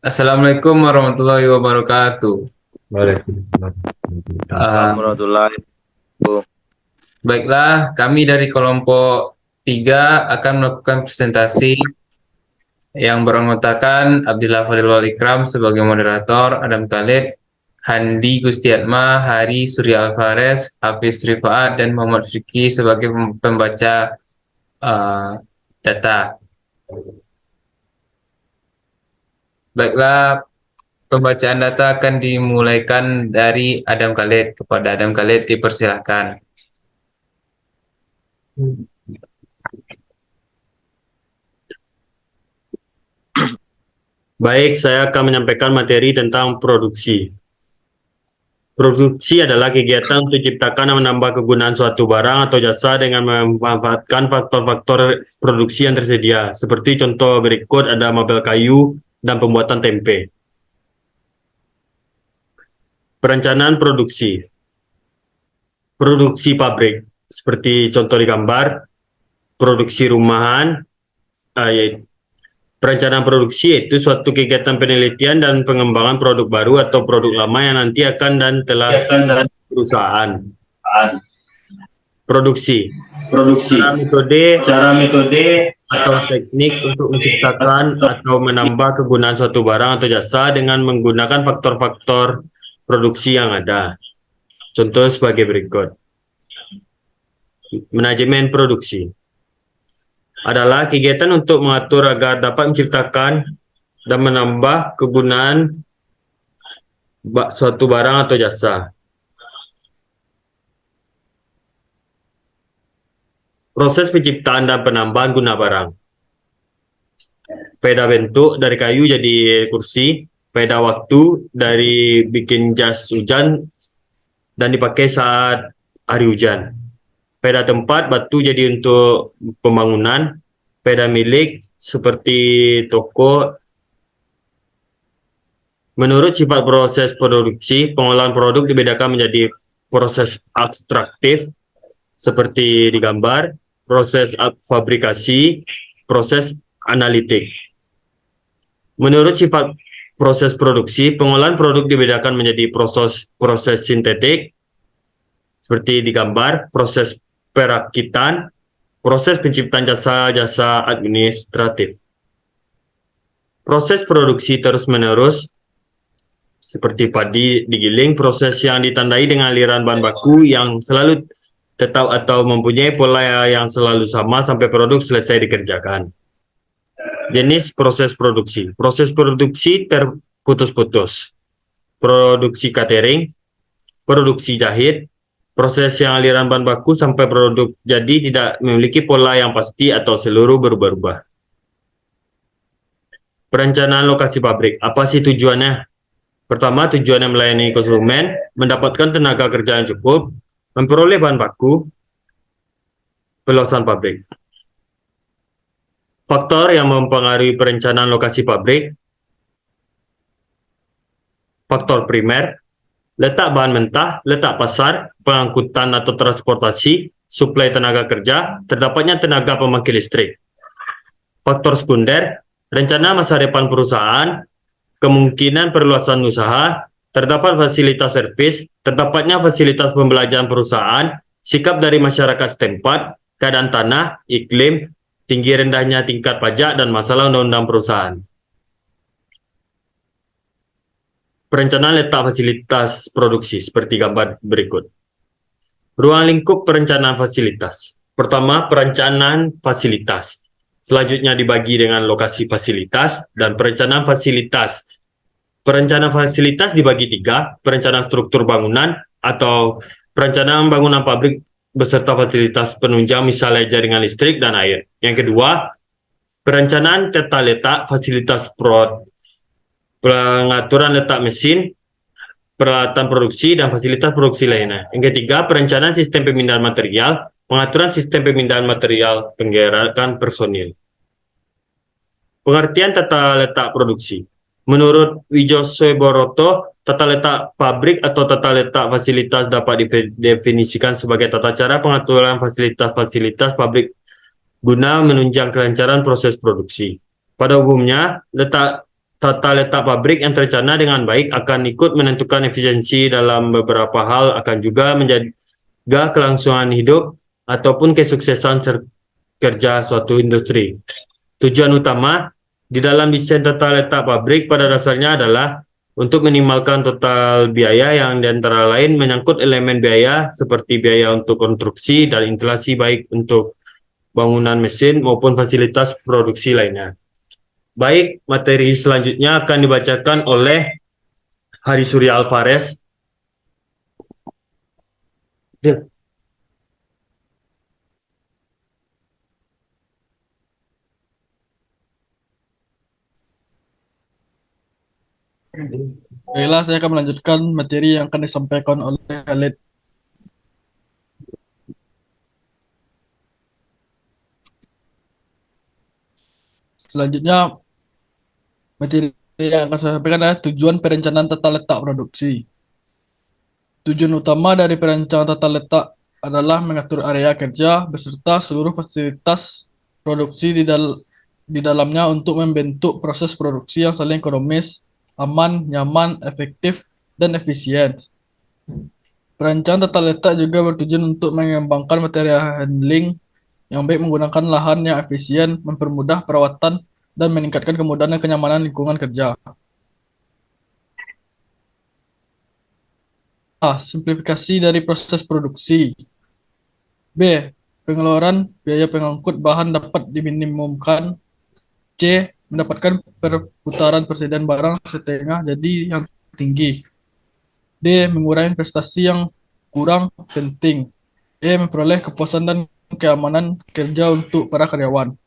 Assalamualaikum warahmatullahi wabarakatuh. Waalaikumsalam. Eh, Warahmatullahi wabarakatuh. Baiklah, kami dari kelompok 3 akan melakukan presentasi yang beranggotakan Abdillah Fadil Wal Ikram sebagai moderator, Adam Khalid, Handi Gustiatma, Hari Surya Alvarez, Hafiz Rifaat, dan Muhammad Fikri sebagai pembaca eh, data. Baiklah, pembacaan data akan dimulaikan dari Adam Khalid. Kepada Adam Khalid dipersilahkan. Baik, saya akan menyampaikan materi tentang produksi. Produksi adalah kegiatan untuk menciptakan dan menambah kegunaan suatu barang atau jasa dengan memanfaatkan faktor-faktor produksi yang tersedia. Seperti contoh berikut ada mabel kayu dan pembuatan tempe. Perencanaan produksi. Produksi pabrik. Seperti contoh di gambar, produksi rumahan, yaitu perencanaan produksi yaitu suatu kegiatan penelitian dan pengembangan produk baru atau produk lama yang nanti akan dan telah perusahaan. Produksi. Cara metode atau teknik untuk menciptakan atau menambah kegunaan suatu barang atau jasa dengan menggunakan faktor-faktor produksi yang ada. Contoh sebagai berikut. Manajemen produksi adalah kegiatan untuk mengatur agar dapat menciptakan dan menambah kegunaan suatu barang atau jasa. Proses penciptaan dan penambahan guna barang. Faedah bentuk dari kayu jadi kursi, faedah waktu dari bikin jas hujan dan dipakai saat hari hujan. Faedah tempat, batu jadi untuk pembangunan. Faedah milik seperti toko. Menurut sifat proses produksi, pengolahan produk dibedakan menjadi proses ekstraktif seperti di gambar, proses fabrikasi, proses analitik. Menurut sifat proses produksi, pengolahan produk dibedakan menjadi proses sintetik seperti di gambar, proses perakitan, proses penciptaan jasa-jasa administratif. Proses produksi terus-menerus seperti padi digiling, proses yang ditandai dengan aliran bahan baku yang selalu tetap atau mempunyai pola yang selalu sama sampai produk selesai dikerjakan. Jenis proses produksi. Proses produksi terputus-putus. Produksi catering, produksi jahit, proses yang aliran bahan baku sampai produk jadi tidak memiliki pola yang pasti atau seluruh berubah-ubah. Perencanaan lokasi pabrik. Apa sih tujuannya? Pertama, tujuannya melayani konsumen, mendapatkan tenaga kerja yang cukup, memperoleh bahan baku, peluasan pabrik. Faktor yang mempengaruhi perencanaan lokasi pabrik. Faktor primer, letak bahan mentah, letak pasar, pengangkutan atau transportasi, suplai tenaga kerja, terdapatnya tenaga pembangkit listrik. Faktor sekunder, rencana masa depan perusahaan, kemungkinan perluasan usaha, terdapat fasilitas servis, terdapatnya fasilitas pembelajaran perusahaan, sikap dari masyarakat setempat, keadaan tanah, iklim, tinggi rendahnya tingkat pajak, dan masalah undang-undang perusahaan. Perencanaan letak fasilitas produksi seperti gambar berikut. Ruang lingkup perencanaan fasilitas. Pertama, perencanaan fasilitas. Selanjutnya dibagi dengan lokasi fasilitas dan perencanaan fasilitas. Perencanaan fasilitas dibagi 3, perencanaan struktur bangunan atau perencanaan bangunan pabrik beserta fasilitas penunjang misalnya jaringan listrik dan air. Yang kedua, perencanaan tata letak fasilitas pengaturan letak mesin, peralatan produksi, dan fasilitas produksi lainnya. Yang ketiga, perencanaan sistem pemindahan material, pengaturan sistem pemindahan material, penggerakan personil. Pengertian tata letak produksi. Menurut Wijosoeboroto, tata letak pabrik atau tata letak fasilitas dapat didefinisikan sebagai tata cara pengaturan fasilitas-fasilitas pabrik guna menunjang kelancaran proses produksi. Pada umumnya, letak tata letak pabrik yang terencana dengan baik akan ikut menentukan efisiensi dalam beberapa hal, akan juga menjaga kelangsungan hidup ataupun kesuksesan kerja suatu industri. Tujuan utama di dalam desain tata letak pabrik pada dasarnya adalah untuk minimalkan total biaya yang antara lain menyangkut elemen biaya seperti biaya untuk konstruksi dan instalasi baik untuk bangunan mesin maupun fasilitas produksi lainnya. Baik, materi selanjutnya akan dibacakan oleh Hari Surya Alvarez. Ya. Baiklah, saya akan melanjutkan materi yang akan disampaikan oleh Khalid. Selanjutnya, materi yang akan saya sampaikan adalah tujuan perencanaan tata letak produksi. Tujuan utama dari perencanaan tata letak adalah mengatur area kerja beserta seluruh fasilitas produksi di dalamnya untuk membentuk proses produksi yang saling ekonomis, aman, nyaman, efektif, dan efisien. Perencanaan tata letak juga bertujuan untuk mengembangkan material handling yang baik menggunakan lahan yang efisien, mempermudah perawatan, dan meningkatkan kemudahan dan kenyamanan lingkungan kerja. A. Simplifikasi dari proses produksi. B. Pengeluaran biaya pengangkut bahan dapat diminimumkan. C. Mendapatkan perputaran persediaan barang setengah jadi yang tinggi. D. Mengurangi investasi yang kurang penting. E. Memperoleh kepuasan dan keamanan kerja untuk para karyawan.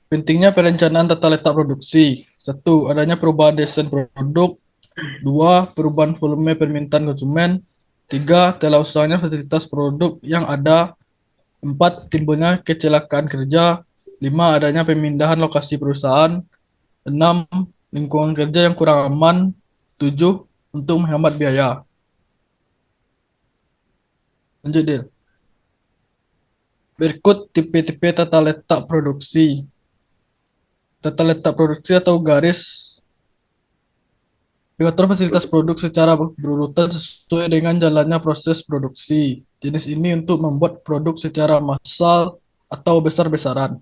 Pentingnya perencanaan tata letak produksi. 1. Adanya perubahan desain produk. 2. Perubahan volume permintaan konsumen. 3. Telausannya fasilitas produk yang ada. 4. Timbulnya kecelakaan kerja. 5. Adanya pemindahan lokasi perusahaan. 6. Lingkungan kerja yang kurang aman. 7. Untuk menghemat biaya. Lanjut, Dil. Berikut tipe-tipe tata letak produksi. Tata letak produksi atau garis mengatur fasilitas produk secara berurutan sesuai dengan jalannya proses produksi. Jenis ini untuk membuat produk secara massal atau besar-besaran.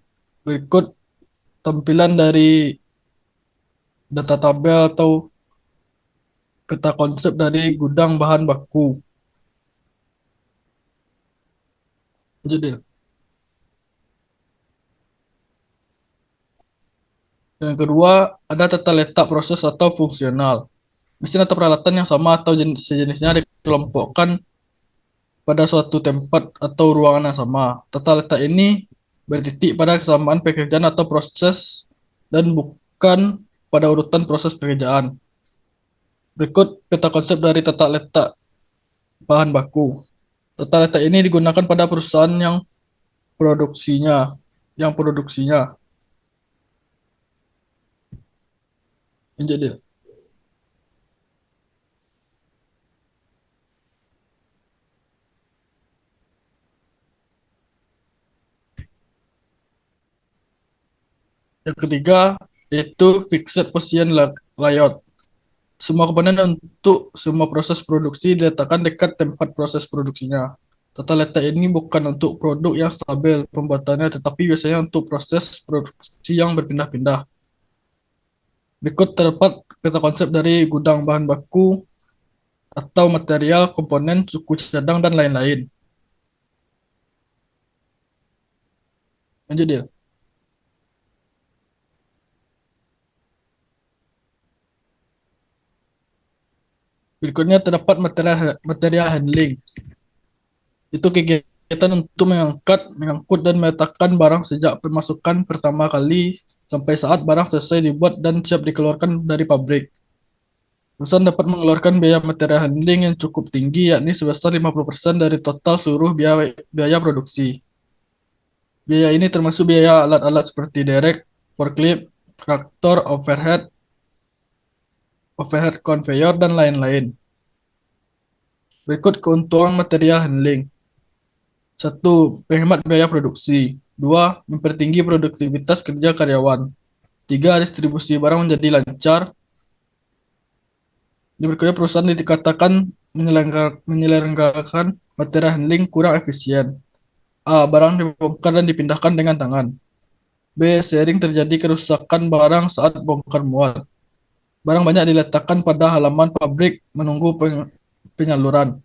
Berikut tampilan dari data tabel atau peta konsep dari gudang bahan baku. Jadi, yang kedua, ada tata letak proses atau fungsional. Mesin atau peralatan yang sama atau sejenisnya dikelompokkan pada suatu tempat atau ruangan yang sama. Tata letak ini bertitik pada kesamaan pekerjaan atau proses dan bukan pada urutan proses pekerjaan. Berikut peta konsep dari tata letak bahan baku. Tata letak ini digunakan pada perusahaan yang produksinya. Jadi, yang ketiga yaitu fixed position layout. Semua komponen untuk semua proses produksi diletakkan dekat tempat proses produksinya. Tata letak ini bukan untuk produk yang stabil pembuatannya, tetapi biasanya untuk proses produksi yang berpindah-pindah. Berikut terdapat peta konsep dari gudang bahan baku atau material, komponen, suku cadang, dan lain-lain. Lanjut, dia. Berikutnya terdapat material handling. Itu kegiatan untuk mengangkut dan meletakkan barang sejak pemasukan pertama kali sampai saat barang selesai dibuat dan siap dikeluarkan dari pabrik. Perusahaan dapat mengeluarkan biaya material handling yang cukup tinggi, yakni sebesar 50% dari total seluruh biaya produksi. Biaya ini termasuk biaya alat-alat seperti derek, forklift, traktor, overhead conveyor, dan lain-lain. Berikut keuntungan material handling. 1. Menghemat biaya produksi. 2. Mempertinggi produktivitas kerja karyawan. Tiga, distribusi barang menjadi lancar. Di berikutnya perusahaan dikatakan menyelenggarakan material handling kurang efisien. A. Barang dibongkar dan dipindahkan dengan tangan. B. Sering terjadi kerusakan barang saat bongkar muat. Barang banyak diletakkan pada halaman pabrik menunggu penyaluran.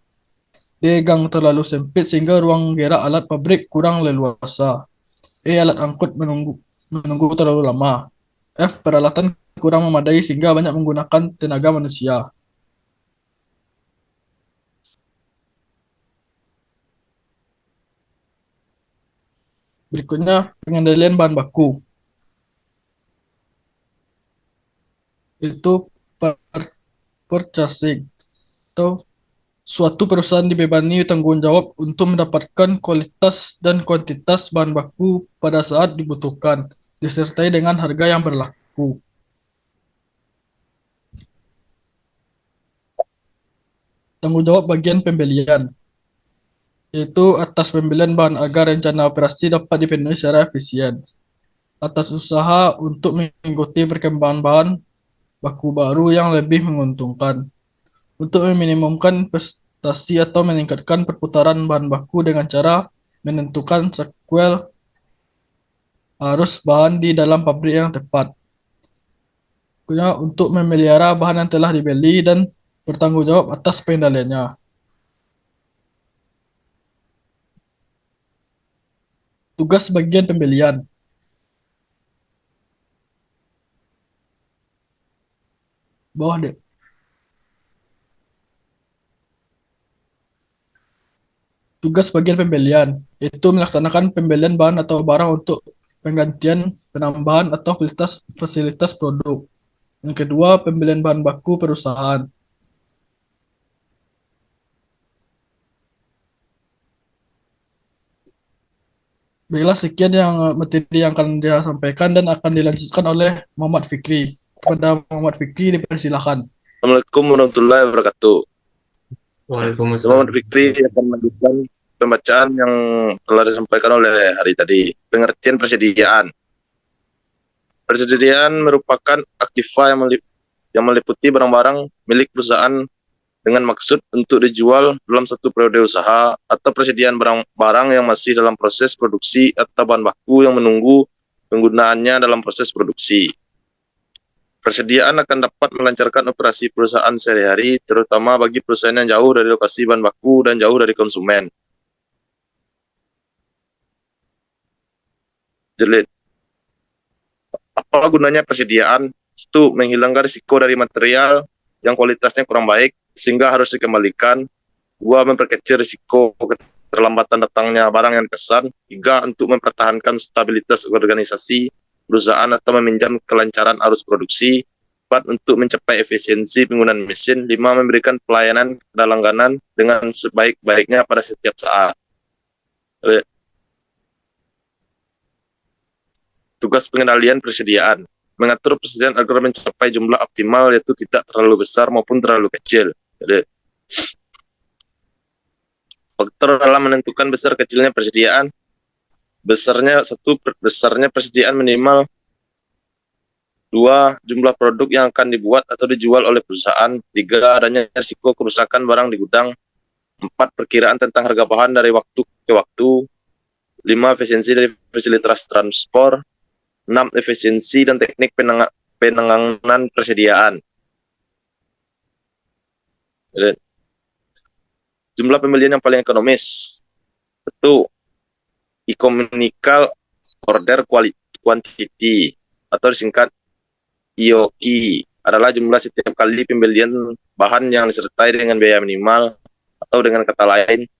D. Gang terlalu sempit sehingga ruang gerak alat pabrik kurang leluasa. E. Alat angkut menunggu terlalu lama. F. Peralatan kurang memadai sehingga banyak menggunakan tenaga manusia. Berikutnya pengendalian bahan baku. Itu purchasing atau suatu perusahaan dibebani tanggung jawab untuk mendapatkan kualitas dan kuantitas bahan baku pada saat dibutuhkan, disertai dengan harga yang berlaku. Tanggung jawab bagian pembelian, yaitu atas pembelian bahan agar rencana operasi dapat dipenuhi secara efisien. Atas usaha untuk mengikuti perkembangan bahan baku baru yang lebih menguntungkan. Untuk meminimumkan investasi atau meningkatkan perputaran bahan baku dengan cara menentukan sequel arus bahan di dalam pabrik yang tepat. Untuk memelihara bahan yang telah dibeli dan bertanggung jawab atas pengendaliannya. Tugas bagian pembelian. Bawah deh. Tugas bagian pembelian, yaitu melaksanakan pembelian bahan atau barang untuk penggantian, penambahan, atau fasilitas produk. Yang kedua, pembelian bahan baku perusahaan. Baiklah, sekian yang materi yang akan dia sampaikan dan akan dilanjutkan oleh Muhammad Fikri. Kepada Muhammad Fikri, dipersilakan. Assalamualaikum warahmatullahi wabarakatuh. Waalaikumsalam. Muhammad Fikri akan melanjutkan pembacaan yang telah disampaikan oleh hari tadi. Pengertian persediaan. Persediaan merupakan aktiva yang meliputi barang-barang milik perusahaan dengan maksud untuk dijual dalam satu periode usaha atau persediaan barang-barang yang masih dalam proses produksi atau bahan baku yang menunggu penggunaannya dalam proses produksi. Persediaan akan dapat melancarkan operasi perusahaan sehari-hari, terutama bagi perusahaan yang jauh dari lokasi bahan baku dan jauh dari konsumen. Jadi, apa gunanya persediaan? Itu menghilangkan risiko dari material yang kualitasnya kurang baik, sehingga harus dikembalikan. Dua, memperkecil risiko keterlambatan datangnya barang yang dipesan. Tiga, untuk mempertahankan stabilitas organisasi perusahaan atau meminjam kelancaran arus produksi. 4, untuk mencapai efisiensi penggunaan mesin. 5, memberikan pelayanan kepada langganan dengan sebaik-baiknya pada setiap saat. Tugas pengendalian persediaan. Mengatur persediaan agar mencapai jumlah optimal, yaitu tidak terlalu besar maupun terlalu kecil. Jadi, faktor dalam menentukan besar kecilnya persediaan. Besarnya persediaan minimal. 2, jumlah produk yang akan dibuat atau dijual oleh perusahaan. 3, adanya risiko kerusakan barang di gudang. 4, perkiraan tentang harga bahan dari waktu ke waktu. 5, efisiensi dari fasilitas transport. 6, efisiensi dan teknik penanganan persediaan. Jumlah pembelian yang paling ekonomis. 1, economical order quantity atau disingkat IOQ, adalah jumlah setiap kali pembelian bahan yang disertai dengan biaya minimal, atau dengan kata lain,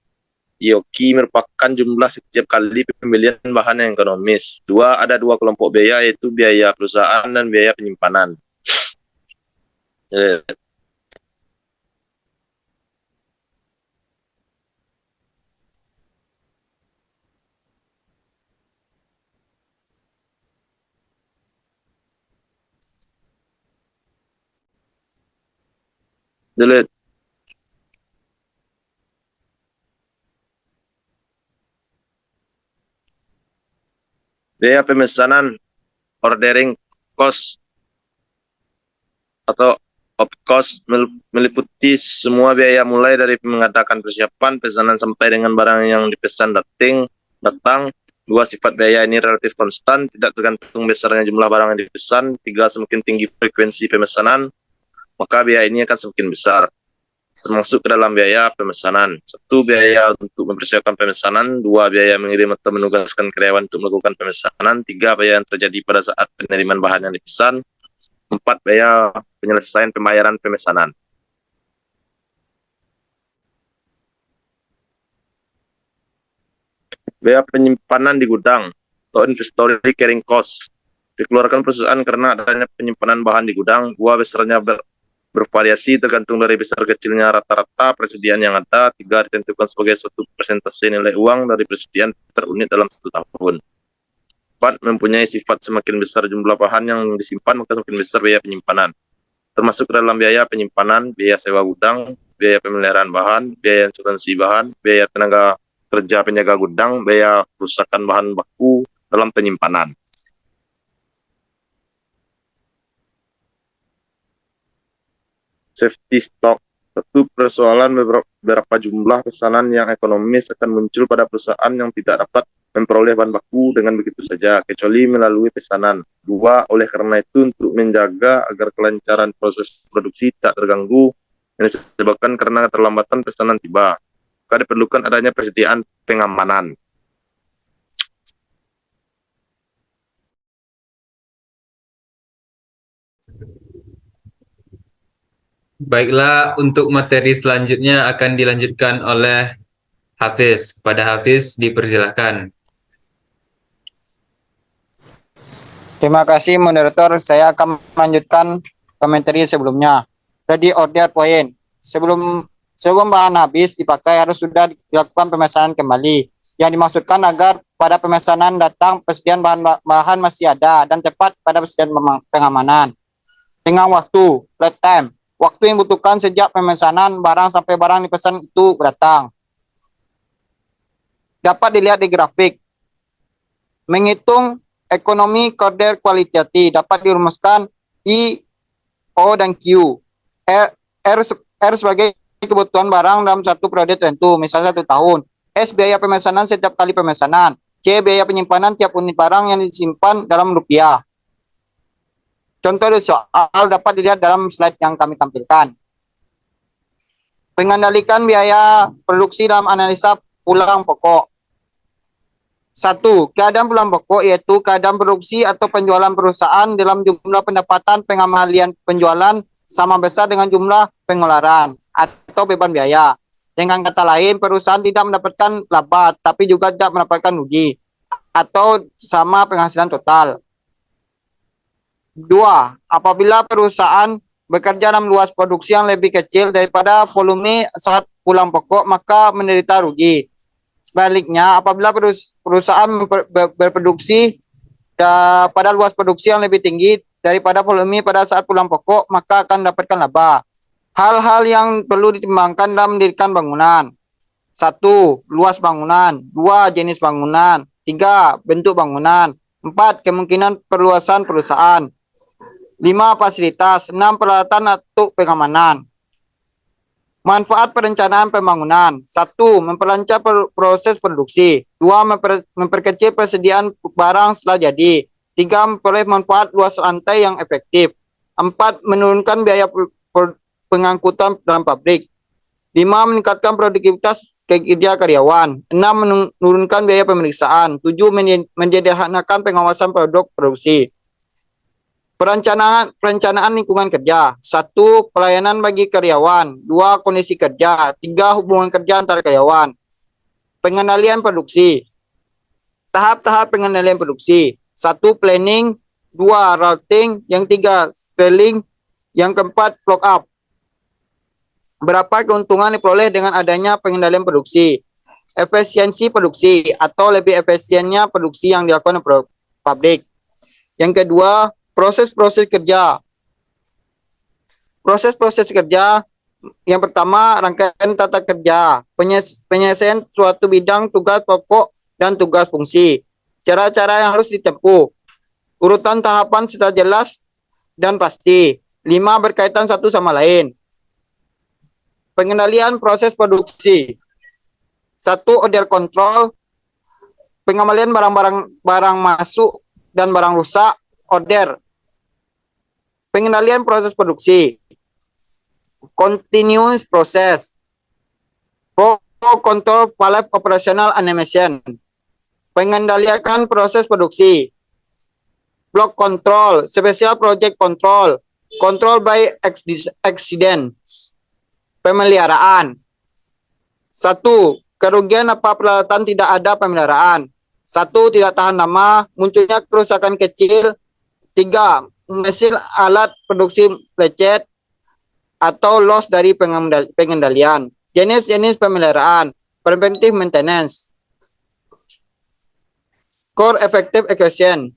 IOQ merupakan jumlah setiap kali pembelian bahan yang ekonomis. 2, ada 2 kelompok biaya, yaitu biaya perusahaan dan biaya penyimpanan. Delete. Biaya pemesanan, ordering cost atau op cost meliputi semua biaya mulai dari mengadakan persiapan, pesanan sampai dengan barang yang dipesan datang. 2, sifat biaya ini relatif konstan, tidak tergantung besarnya jumlah barang yang dipesan. 3, semakin tinggi frekuensi pemesanan, maka biaya ini akan semakin besar. Termasuk ke dalam biaya pemesanan. 1, biaya untuk mempersiapkan pemesanan. 2, biaya mengirim atau menugaskan karyawan untuk melakukan pemesanan. 3, biaya yang terjadi pada saat penerimaan bahan yang dipesan. 4, biaya penyelesaian pembayaran pemesanan. Biaya penyimpanan di gudang atau inventory carrying cost dikeluarkan perusahaan karena adanya penyimpanan bahan di gudang. 2, besarnya bervariasi tergantung dari besar kecilnya rata-rata persediaan yang ada. 3, ditentukan sebagai suatu persentase nilai uang dari persediaan per unit dalam 1 tahun. 4, mempunyai sifat semakin besar jumlah bahan yang disimpan, maka semakin besar biaya penyimpanan. Termasuk dalam biaya penyimpanan, biaya sewa gudang, biaya pemeliharaan bahan, biaya asuransi bahan, biaya tenaga kerja penjaga gudang, biaya kerusakan bahan baku dalam penyimpanan. Safety stock. Satu, persoalan beberapa jumlah pesanan yang ekonomis akan muncul pada perusahaan yang tidak dapat memperoleh bahan baku dengan begitu saja, kecuali melalui pesanan. 2, oleh karena itu untuk menjaga agar kelancaran proses produksi tak terganggu yang disebabkan karena keterlambatan pesanan tiba, maka diperlukan adanya persediaan pengamanan. Baiklah, untuk materi selanjutnya akan dilanjutkan oleh Hafiz. Kepada Hafiz dipersilakan. Terima kasih moderator. Saya akan melanjutkan komentari sebelumnya. Ready order point. Sebelum bahan habis dipakai harus sudah dilakukan pemesanan kembali. Yang dimaksudkan agar pada pemesanan datang persediaan bahan masih ada dan tepat pada persediaan pengamanan. Dengan waktu, lead time. Waktu yang dibutuhkan sejak pemesanan barang sampai barang dipesan itu datang. Dapat dilihat di grafik. Menghitung ekonomi order quality dapat dirumuskan I, O, dan Q. R sebagai kebutuhan barang dalam satu periode tertentu, misalnya 1 tahun. S, biaya pemesanan setiap kali pemesanan. C, biaya penyimpanan tiap unit barang yang disimpan dalam rupiah. Contoh soal dapat dilihat dalam slide yang kami tampilkan. Mengendalikan biaya produksi dalam analisa pulang pokok. 1. Keadaan pulang pokok yaitu keadaan produksi atau penjualan perusahaan dalam jumlah pendapatan pengamalian penjualan sama besar dengan jumlah pengeluaran atau beban biaya. Dengan kata lain, perusahaan tidak mendapatkan laba tapi juga tidak mendapatkan rugi atau sama penghasilan total. 2. Apabila perusahaan bekerja dalam luas produksi yang lebih kecil daripada volume saat pulang pokok, maka menderita rugi. Sebaliknya, apabila perusahaan berproduksi pada luas produksi yang lebih tinggi daripada volume pada saat pulang pokok, maka akan mendapatkan laba. Hal-hal yang perlu ditimbangkan dalam mendirikan bangunan. 1. Luas bangunan. 2. Jenis bangunan. 3. Bentuk bangunan. 4. Kemungkinan perluasan perusahaan. 5. Fasilitas. 6. Peralatan atau pengamanan. Manfaat perencanaan pembangunan. 1. Memperlancar proses produksi. 2. Memperkecil persediaan barang setelah jadi. 3. Memperoleh manfaat luas rantai yang efektif. 4. Menurunkan biaya pengangkutan dalam pabrik. 5. Meningkatkan produktivitas kerja karyawan. 6. Menurunkan biaya pemeriksaan. 7. Menyederhanakan pengawasan produk produksi. Perencanaan lingkungan kerja. 1. Pelayanan bagi karyawan. 2. Kondisi kerja. 3. Hubungan kerja antar karyawan. Pengendalian produksi. Tahap-tahap pengendalian produksi. 1. Planning. 2. Routing. Yang 3. Scaling. Yang keempat, flow up. Berapa keuntungan diperoleh dengan adanya pengendalian produksi? Efisiensi produksi atau lebih efisiennya produksi yang dilakukan oleh pabrik. Yang kedua, proses-proses kerja. Proses-proses kerja yang pertama, rangkaian tata kerja, penyelesaian suatu bidang tugas pokok dan tugas fungsi. Cara-cara yang harus ditempuh. Urutan tahapan secara jelas dan pasti. 5. Berkaitan satu sama lain. Pengendalian proses produksi. 1. Order control. Pengembalian barang masuk dan barang rusak. Order. Pengendalian proses produksi. Continuous process. Control Pallet Operational Animation. Pengendalian proses produksi. Block control, special project control, control by accidents. Pemeliharaan. 1. Kerugian apa peralatan tidak ada pemeliharaan. 1. Tidak tahan lama, munculnya kerusakan kecil. 3. Mesin alat produksi lecet atau loss dari pengendalian. Jenis-jenis pemeliharaan. Preventive maintenance. Core effective execution.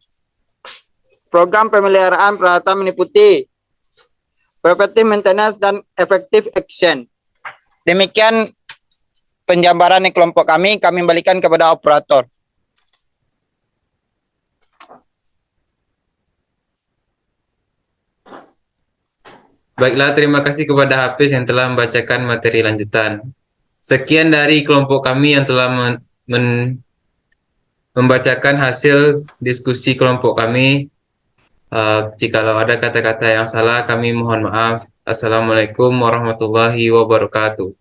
Program pemeliharaan peralatan meliputi preventive maintenance dan effective action. Demikian penjabaran di kelompok kami kembalikan kepada operator. Baiklah, terima kasih kepada Hafiz yang telah membacakan materi lanjutan. Sekian dari kelompok kami yang telah membacakan hasil diskusi kelompok kami. Jikalau ada kata-kata yang salah, kami mohon maaf. Assalamualaikum warahmatullahi wabarakatuh.